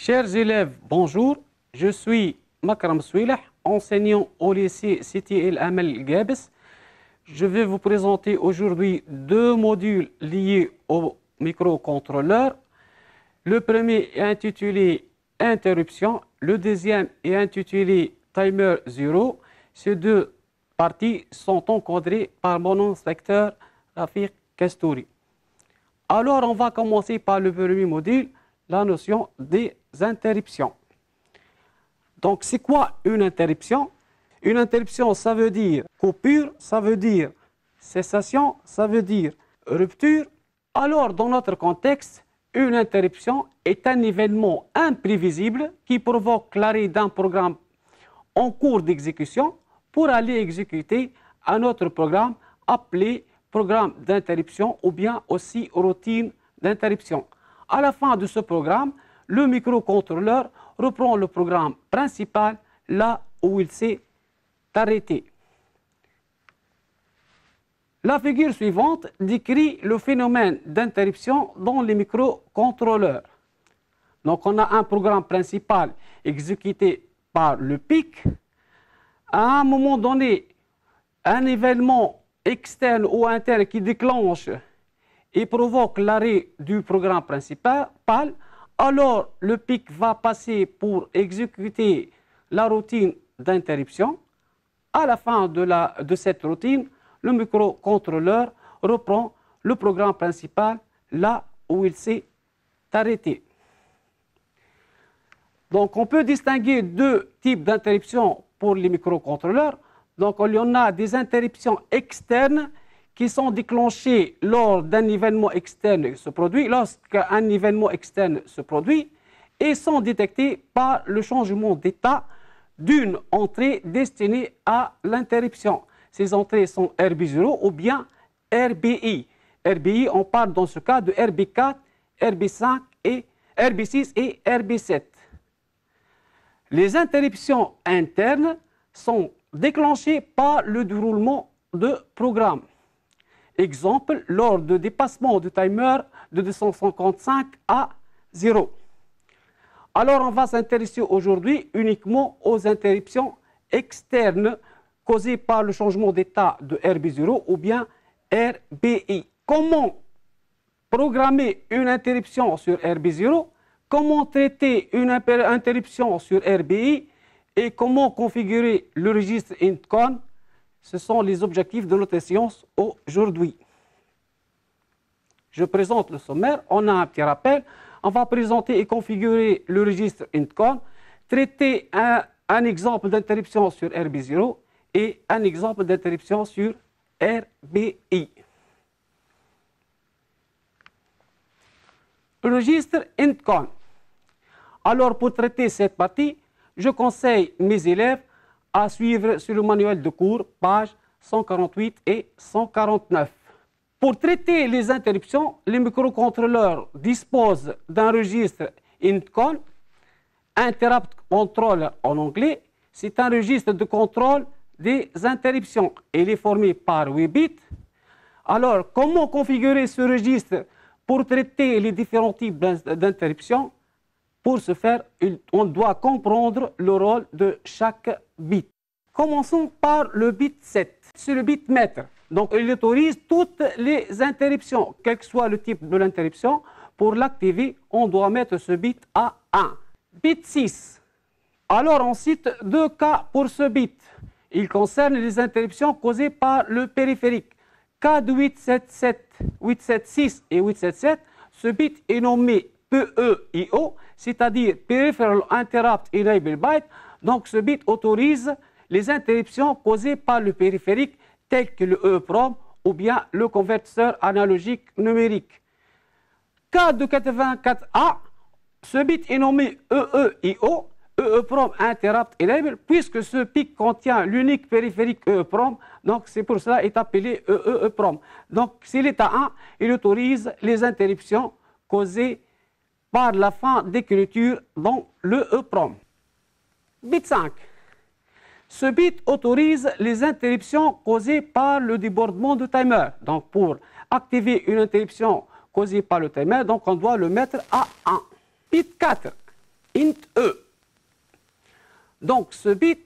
Chers élèves, bonjour. Je suis Makram Souilah, enseignant au lycée Sidi El Amel Gabes. Je vais vous présenter aujourd'hui deux modules liés au microcontrôleur. Le premier est intitulé Interruption, le deuxième est intitulé Timer 0. Ces deux parties sont encadrées par mon inspecteur Rafiq Kastouri. Alors, on va commencer par le premier module, la notion des interruptions. Donc, c'est quoi une interruption? Une interruption, ça veut dire coupure, ça veut dire cessation, ça veut dire rupture. Alors, dans notre contexte, une interruption est un événement imprévisible qui provoque l'arrêt d'un programme en cours d'exécution pour aller exécuter un autre programme appelé programme d'interruption ou bien aussi routine d'interruption. À la fin de ce programme, le microcontrôleur reprend le programme principal là où il s'est arrêté. La figure suivante décrit le phénomène d'interruption dans les microcontrôleurs. Donc, on a un programme principal exécuté par le PIC. À un moment donné, un événement externe ou interne qui déclenche et provoque l'arrêt du programme principal, alors le PIC va passer pour exécuter la routine d'interruption. À la fin de cette routine, le microcontrôleur reprend le programme principal là où il s'est arrêté. Donc, on peut distinguer deux types d'interruptions pour les microcontrôleurs. Donc, il y en a des interruptions externes qui sont déclenchées lors d'un événement externe se produit, lorsqu'un événement externe se produit, et sont détectées par le changement d'état d'une entrée destinée à l'interruption. Ces entrées sont RB0 ou bien RBI. RBI, on parle dans ce cas de RB4, RB5 et RB6 et RB7. Les interruptions internes sont déclenchées par le déroulement de programme. Exemple, lors de dépassement du timer de 255 à 0. Alors, on va s'intéresser aujourd'hui uniquement aux interruptions externes causées par le changement d'état de RB0 ou bien RBI. Comment programmer une interruption sur RB0? Comment traiter une interruption sur RBI? Et comment configurer le registre INTCON? Ce sont les objectifs de notre séance aujourd'hui. Je présente le sommaire. On a un petit rappel. On va présenter et configurer le registre INTCON, traiter un exemple d'interruption sur RB0 et un exemple d'interruption sur RBI. Registre INTCON. Alors, pour traiter cette partie, je conseille mes élèves à suivre sur le manuel de cours, pages 148 et 149. Pour traiter les interruptions, les microcontrôleurs disposent d'un registre INTCON, Interrupt Controller en anglais. C'est un registre de contrôle des interruptions. Il est formé par 8 bits. Alors, comment configurer ce registre pour traiter les différents types d'interruptions? Pour ce faire, on doit comprendre le rôle de chaque bit. Commençons par le bit 7. C'est le bit maître. Donc, il autorise toutes les interruptions, quel que soit le type de l'interruption. Pour l'activer, on doit mettre ce bit à 1. Bit 6. Alors, on cite deux cas pour ce bit. Il concerne les interruptions causées par le périphérique. Cas de 877, 876 et 877, ce bit est nommé PEIO, c'est-à-dire Peripheral Interrupt Enable Byte. Donc, ce bit autorise les interruptions causées par le périphérique, telles que le EEPROM ou bien le convertisseur analogique numérique. Cas de 84A, ce bit est nommé EEIO, EEPROM Interrupt Enable, puisque ce PIC contient l'unique périphérique EEPROM, donc c'est pour cela est appelé EEPROM. Donc, s'il est à 1, il autorise les interruptions causées par la fin d'écriture dans le EEPROM. Bit 5. Ce bit autorise les interruptions causées par le débordement du timer. Donc, pour activer une interruption causée par le timer, donc on doit le mettre à 1. Bit 4. int E. Donc, ce bit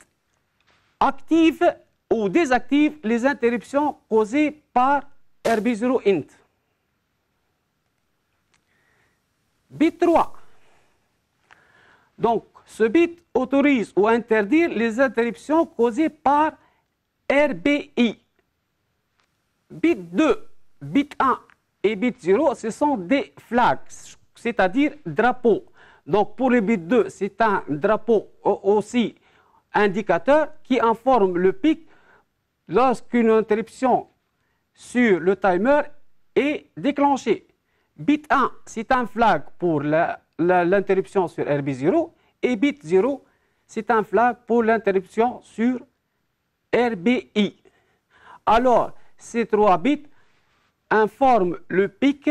active ou désactive les interruptions causées par RB0 int. Bit 3. Donc, ce bit autorise ou interdit les interruptions causées par RBI. Bit 2, bit 1 et bit 0, ce sont des flags, c'est-à-dire drapeaux. Donc, pour le bit 2, c'est un drapeau aussi indicateur qui informe le pic lorsqu'une interruption sur le timer est déclenchée. Bit 1, c'est un flag pour l'interruption sur RB0 et bit 0, c'est un flag pour l'interruption sur RBI. Alors, ces 3 bits informent le pic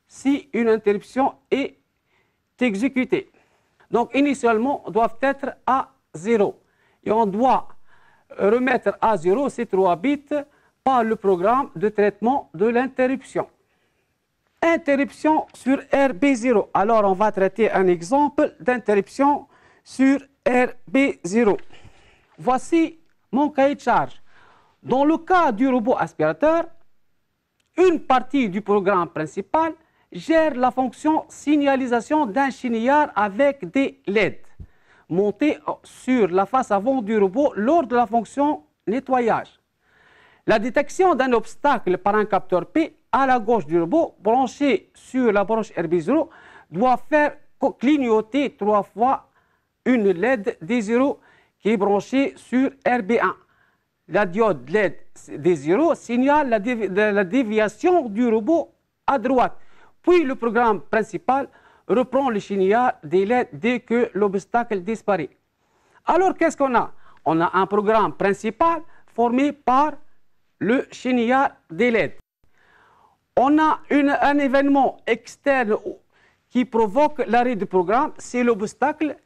si une interruption est exécutée. Donc, initialement, doivent être à 0. Et on doit remettre à 0 ces 3 bits par le programme de traitement de l'interruption. Interruption sur RB0. Alors, on va traiter un exemple d'interruption sur RB0. Voici mon cahier de charge. Dans le cas du robot aspirateur, une partie du programme principal gère la fonction signalisation d'un chenillard avec des LED montés sur la face avant du robot lors de la fonction nettoyage. La détection d'un obstacle par un capteur P à la gauche du robot branché sur la branche RB0 doit faire clignoter 3 fois une LED D0 qui est branchée sur RB1. La diode LED D0 signale la déviation du robot à droite. Puis le programme principal reprend le chenillard des LED dès que l'obstacle disparaît. Alors qu'est-ce qu'on a? On a un programme principal formé par le chenillard des LED. On a un événement externe qui provoque l'arrêt du programme, c'est l'obstacle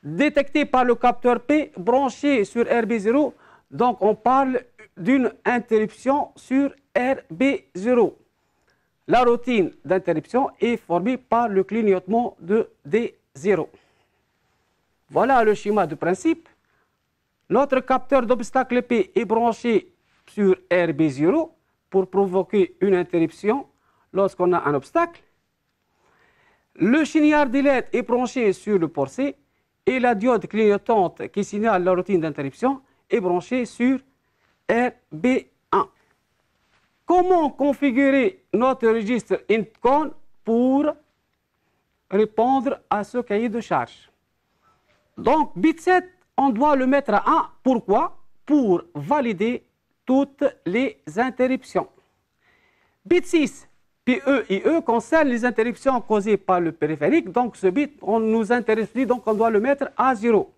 détecté par le capteur P branché sur RB0. Donc on parle d'une interruption sur RB0. La routine d'interruption est formée par le clignotement de D0. Voilà le schéma de principe. Notre capteur d'obstacle P est branché sur RB0 pour provoquer une interruption lorsqu'on a un obstacle. Le chenillard des LED est branché sur le port C et la diode clignotante qui signale la routine d'interruption est branchée sur RB1. Comment configurer notre registre INTCON pour répondre à ce cahier de charge? Donc, bit 7, on doit le mettre à 1. Pourquoi? Pour valider toutes les interruptions. Bit 6, PE-IE concerne les interruptions causées par le périphérique. Donc, ce bit, on nous intéresse plus, donc on doit le mettre à 0.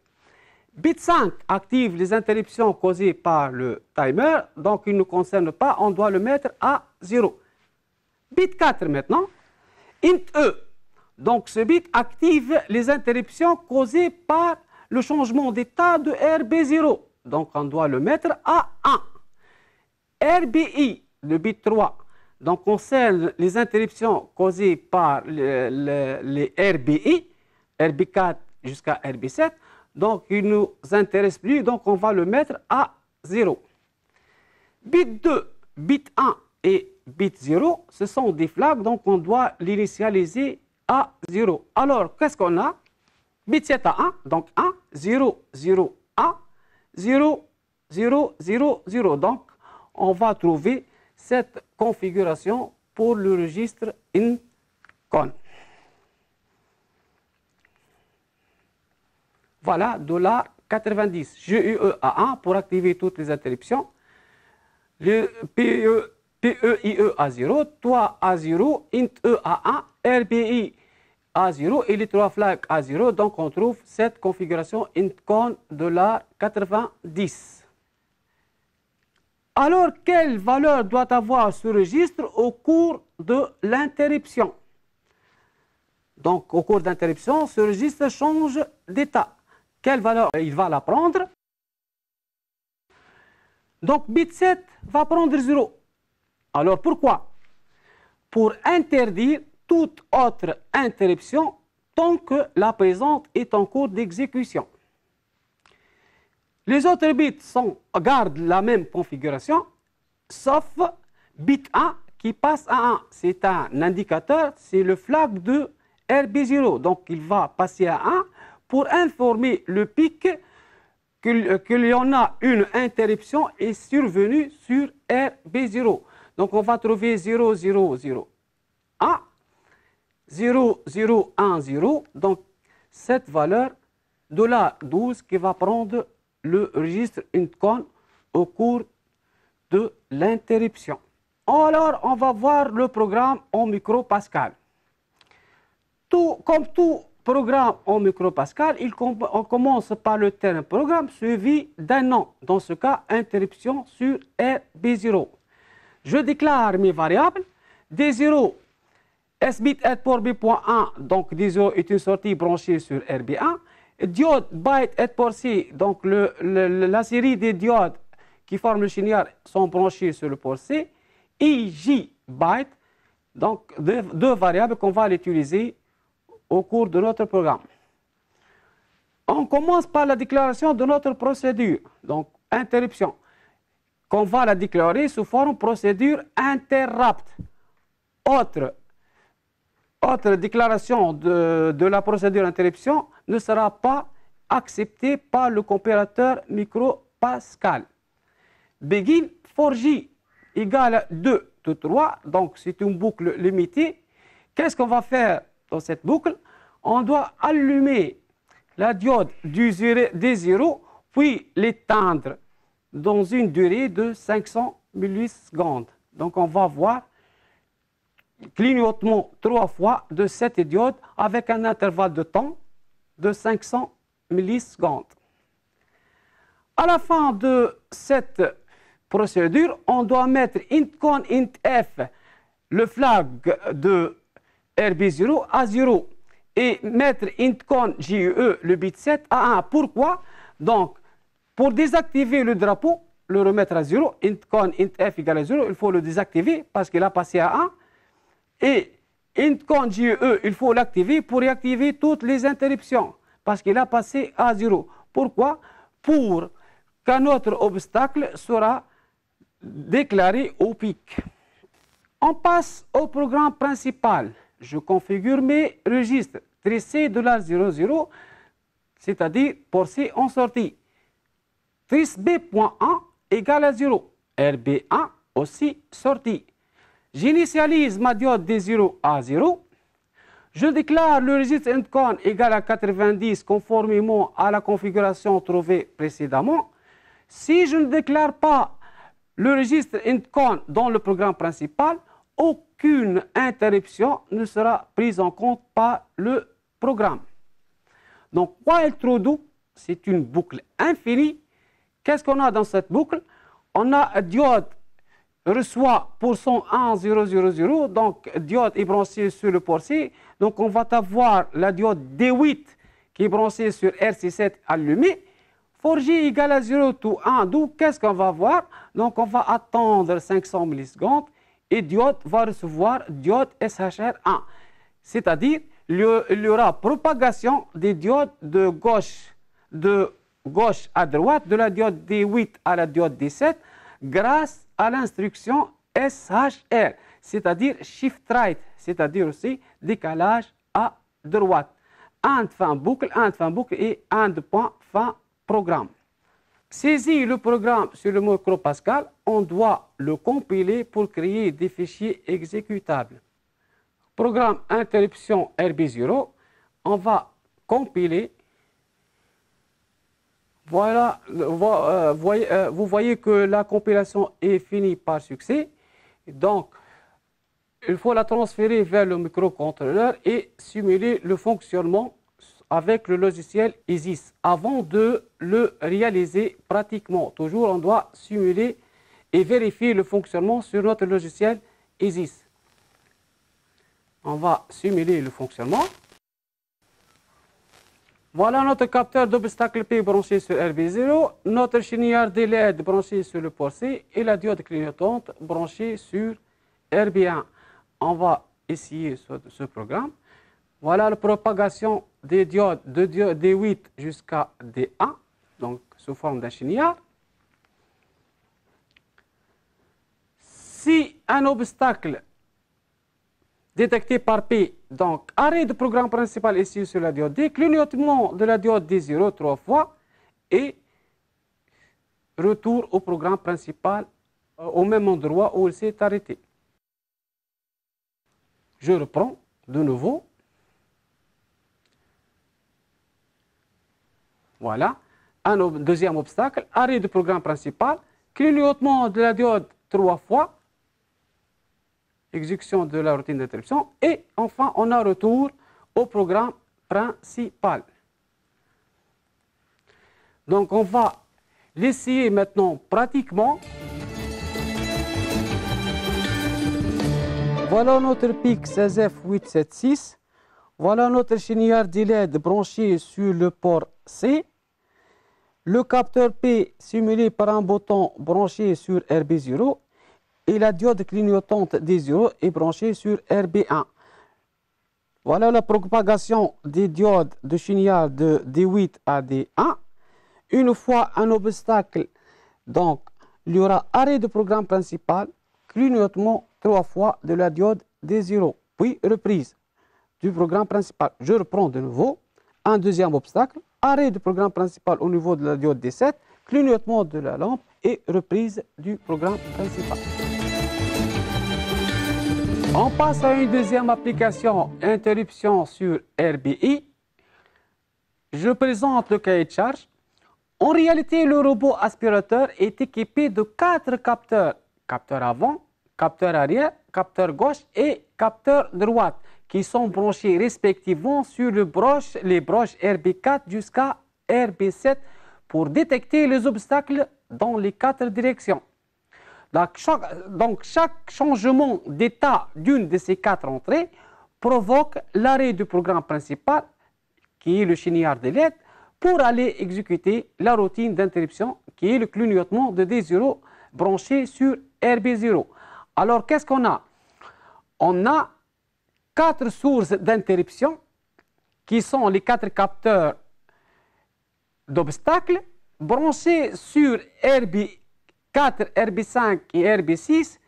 Bit 5 active les interruptions causées par le timer, donc il ne nous concerne pas, on doit le mettre à 0. Bit 4 maintenant, int E. Donc ce bit active les interruptions causées par le changement d'état de RB0. Donc on doit le mettre à 1. RBI, le bit 3, donc concerne les interruptions causées par les RBI, RB4 jusqu'à RB7. Donc, il ne nous intéresse plus, donc on va le mettre à 0. Bit 2, bit 1 et bit 0, ce sont des flags, donc on doit l'initialiser à 0. Alors, qu'est-ce qu'on a? Bit 7 à 1, donc 1, 0, 0, 1, 0, 0, 0, 0. Donc, on va trouver cette configuration pour le registre INCON. Voilà, $90, GUE à 1 pour activer toutes les interruptions. Le PE-IE à 0, toi à 0, int-E à 1, RBI à 0 et les 3 flags à 0. Donc on trouve cette configuration INTCON $90. Alors, quelle valeur doit avoir ce registre au cours de l'interruption? Donc, au cours d'interruption, ce registre change d'état. Quelle valeur il va la prendre? Donc, bit 7 va prendre 0. Alors, pourquoi? Pour interdire toute autre interruption tant que la présente est en cours d'exécution. Les autres bits gardent la même configuration, sauf bit 1 qui passe à 1. C'est un indicateur, c'est le flag de RB0. Donc, il va passer à 1 pour informer le pic qu'il y en a une interruption est survenue sur RB0. Donc, on va trouver 0, 0, 0, 1, 0, 0, 1, 0. Donc, cette valeur de la 12 qui va prendre le registre INTCON au cours de l'interruption. Alors, on va voir le programme en micropascal. Comme tout programme en micropascal, on commence par le terme programme suivi d'un nom. Dans ce cas, interruption sur RB0. Je déclare mes variables. D0, S-bit est pour B.1, donc D0 est une sortie branchée sur RB1. Diode byte est pour C, donc la série des diodes qui forment le chenillard sont branchées sur le port C. Et J byte, donc deux variables qu'on va utiliser au cours de notre programme. On commence par la déclaration de notre procédure, donc interruption, qu'on va la déclarer sous forme procédure interrupt. Autre déclaration de la procédure interruption ne sera pas acceptée par le compilateur micropascal. Begin for J égale 2 to 3, donc c'est une boucle limitée. Qu'est-ce qu'on va faire dans cette boucle? On doit allumer la diode du D0, puis l'éteindre dans une durée de 500 millisecondes. Donc on va voir clignotement 3 fois de cette diode avec un intervalle de temps de 500 millisecondes. À la fin de cette procédure, on doit mettre INTCON INTF, le flag de RB0 à 0 et mettre INTCON JE, le bit 7 à 1. Pourquoi? Donc, pour désactiver le drapeau, le remettre à 0, INTCON INTF égale à 0, il faut le désactiver parce qu'il a passé à 1. Et INTCON JE, il faut l'activer pour réactiver toutes les interruptions parce qu'il a passé à 0. Pourquoi? Pour qu'un autre obstacle sera déclaré au pic. On passe au programme principal. Je configure mes registres tricé $00, c'est-à-dire pour C en sortie. Trice B.1 égale à 0. RB1 aussi sortie. J'initialise ma diode D0 à 0. Je déclare le registre INTCON égal à 90 conformément à la configuration trouvée précédemment. Si je ne déclare pas le registre INTCON dans le programme principal, aucune interruption ne sera prise en compte par le programme. Donc, while true do, c'est une boucle infinie. Qu'est-ce qu'on a dans cette boucle? On a diode reçoit pourcent 1, 0, 0, 0, donc diode est branchée sur le port C. Donc, on va avoir la diode D8 qui est branchée sur RC7 allumée. For J égale à 0 to 1, d'où qu'est-ce qu'on va voir? Donc, on va attendre 500 millisecondes et diode va recevoir diode SHR1. C'est-à-dire, il y aura propagation des diodes de gauche à droite, de la diode D8 à la diode D7, grâce à l'instruction SHR, c'est-à-dire Shift Right, c'est-à-dire aussi décalage à droite. End fin boucle et end point fin programme. Saisis le programme sur le micropascal, on doit le compiler pour créer des fichiers exécutables. Programme interruption RB0, on va compiler. Voilà, vous voyez que la compilation est finie par succès. Donc, il faut la transférer vers le microcontrôleur et simuler le fonctionnement avec le logiciel ISIS avant de le réaliser pratiquement. Toujours, on doit simuler et vérifier le fonctionnement sur notre logiciel ISIS. On va simuler le fonctionnement. Voilà notre capteur d'obstacle P branché sur RB0, notre chenillard de LED branché sur le port C et la diode clignotante branchée sur RB1. On va essayer ce programme. Voilà la propagation des diodes de D8 jusqu'à D1, donc sous forme d'un chenillard. Si un obstacle détecté par P, donc arrêt du programme principal ici sur la diode D, clignotement de la diode D0 3 fois et retour au programme principal au même endroit où il s'est arrêté. Je reprends de nouveau. Voilà, un deuxième obstacle, arrêt du programme principal, clignotement de la diode 3 fois, exécution de la routine d'interruption, et enfin on a retour au programme principal. Donc on va l'essayer maintenant pratiquement. Voilà notre PIC 16F876. Voilà notre chenillard d'ILED branché sur le port C. Le capteur P simulé par un bouton branché sur RB0 et la diode clignotante D0 est branchée sur RB1. Voilà la propagation des diodes de chenillard de D8 à D1. Une fois un obstacle, donc il y aura arrêt du programme principal, clignotement 3 fois de la diode D0, puis reprise du programme principal. Je reprends de nouveau un deuxième obstacle, arrêt du programme principal au niveau de la diode D7, clignotement de la lampe et reprise du programme principal. On passe à une deuxième application, interruption sur RBI. Je présente le cahier de charge. En réalité, le robot aspirateur est équipé de 4 capteurs. Capteur avant, capteur arrière, capteur gauche et capteur droite, qui sont branchés respectivement sur les broches RB4 jusqu'à RB7 pour détecter les obstacles dans les 4 directions. Donc chaque changement d'état d'une de ces 4 entrées provoque l'arrêt du programme principal, qui est le chenillard de LED, pour aller exécuter la routine d'interruption, qui est le clignotement de D0 branché sur RB0. Alors qu'est-ce qu'on a? On a 4 sources d'interruption qui sont les 4 capteurs d'obstacles branchés sur RB4, RB5 et RB6.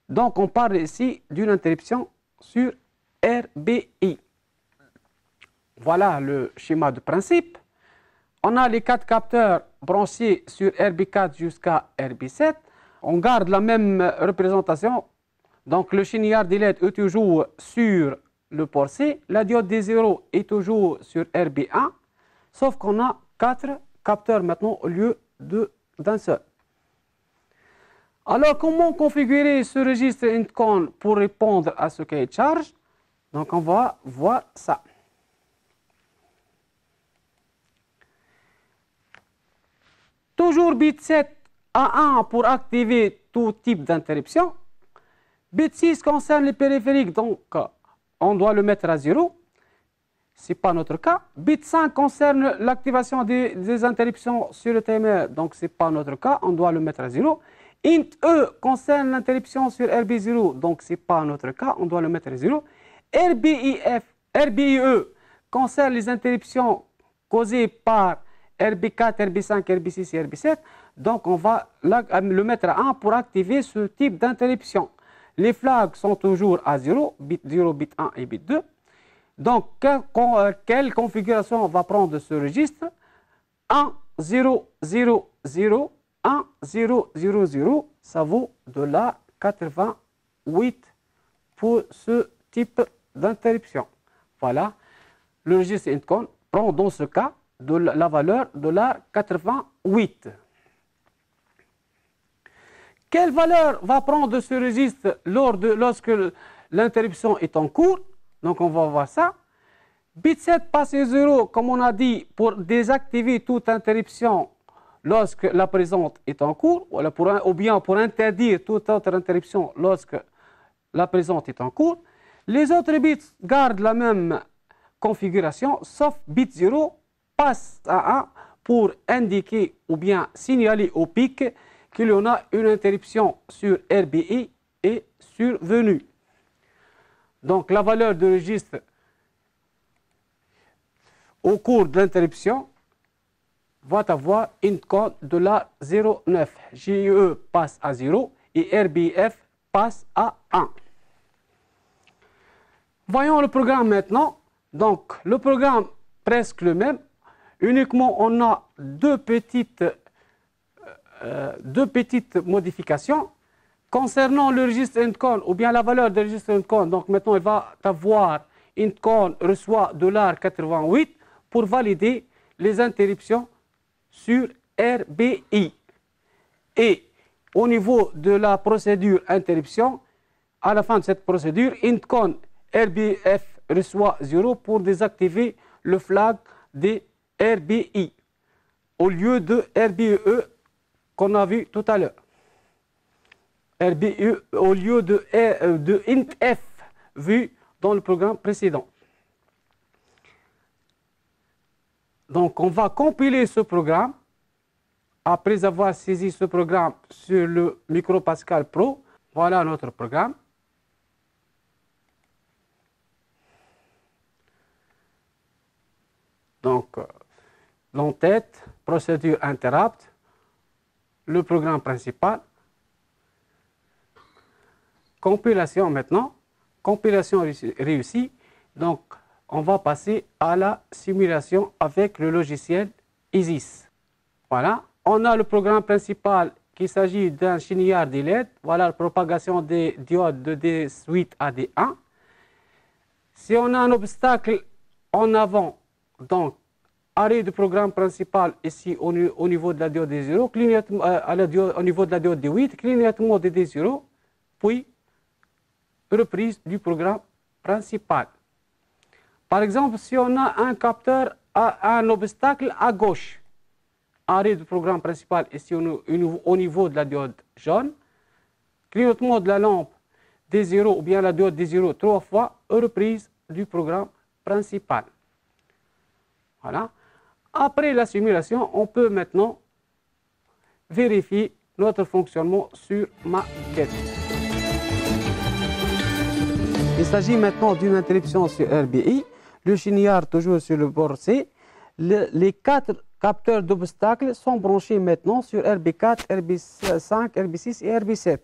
Donc on parle ici d'une interruption sur RBI. Voilà le schéma de principe. On a les 4 capteurs branchés sur RB4 jusqu'à RB7. On garde la même représentation. Donc le chenillard d'ILED est toujours sur le port C. La diode D0 est toujours sur RB1. Sauf qu'on a 4 capteurs maintenant au lieu d'un seul. Alors comment configurer ce registre INTCON pour répondre à ce cahier de charge? Donc on va voir ça. Toujours bit 7 à 1 pour activer tout type d'interruption. Bit 6 concerne les périphériques, donc on doit le mettre à 0. Ce n'est pas notre cas. Bit 5 concerne l'activation des interruptions sur le timer, donc ce n'est pas notre cas, on doit le mettre à 0. Int E concerne l'interruption sur RB0, donc ce n'est pas notre cas, on doit le mettre à 0. RBIE concerne les interruptions causées par RB4, RB5, RB6 et RB7. Donc on va le mettre à 1 pour activer ce type d'interruption. Les flags sont toujours à 0, bit 0, bit 1 et bit 2. Donc quelle configuration on va prendre ce registre? 1, 0, 0, 0, 1, 0, 0, 0. Ça vaut de la 88 pour ce type d'interruption. Voilà, le registre INTCON prend dans ce cas de la valeur de la 88. Quelle valeur va prendre ce registre lorsque l'interruption est en cours? Donc on va voir ça. Bit 7 passe à 0, comme on a dit, pour désactiver toute interruption lorsque la présente est en cours, ou bien pour interdire toute autre interruption lorsque la présente est en cours. Les autres bits gardent la même configuration, sauf bit 0 passe à 1 pour indiquer ou bien signaler au pic qu'il y en a une interruption sur RBI est survenue. Donc la valeur de registre au cours de l'interruption, va avoir une cote de la 0,9. GE passe à 0 et RBF passe à 1. Voyons le programme maintenant. Donc, le programme presque le même. Uniquement, on a deux petites modifications. Concernant le registre INTCON, ou bien la valeur du registre INTCON, donc maintenant, il va avoir INTCON reçoit $88 pour valider les interruptions sur RBI. Et au niveau de la procédure interruption, à la fin de cette procédure, INTCON RBF reçoit 0 pour désactiver le flag des RBI au lieu de RBE qu'on a vu tout à l'heure. RBE au lieu de INTF vu dans le programme précédent. Donc, on va compiler ce programme. Après avoir saisi ce programme sur le MicroPascal Pro, voilà notre programme. Donc, l'entête, procédure interrupt, le programme principal. Compilation maintenant, compilation réussie. Donc, on va passer à la simulation avec le logiciel ISIS. Voilà, on a le programme principal qu'il s'agit d'un chenillard de LED. Voilà la propagation des diodes de D8 à D1. Si on a un obstacle en avant, donc arrêt du programme principal ici au niveau de la diode D0, clignotement, au niveau de la diode D8, clignotement de D0, puis reprise du programme principal. Par exemple, si on a un capteur à un obstacle à gauche, arrêt du programme principal ici au niveau de la diode jaune, clignotement de la lampe D0 ou bien la diode D0 3 fois, reprise du programme principal. Voilà. Après la simulation, on peut maintenant vérifier notre fonctionnement sur maquette. Il s'agit maintenant d'une interruption sur RBI. Le chenillard toujours sur le bord C. Les 4 capteurs d'obstacles sont branchés maintenant sur RB4, RB5, RB6 et RB7.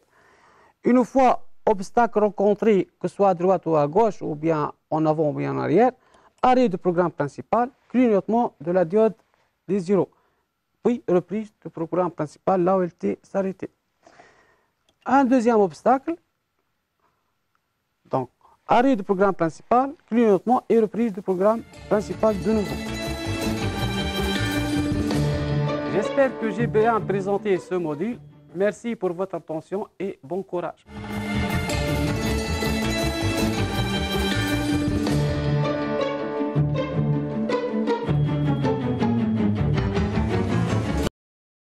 Une fois obstacle rencontré, que ce soit à droite ou à gauche, ou bien en avant ou bien en arrière, arrêt du programme principal, clignotement de la diode D0, puis reprise du programme principal là où il était s'arrêter. Un deuxième obstacle, donc arrêt du programme principal, clignotement et reprise du programme principal de nouveau. J'espère que j'ai bien présenté ce module. Merci pour votre attention et bon courage.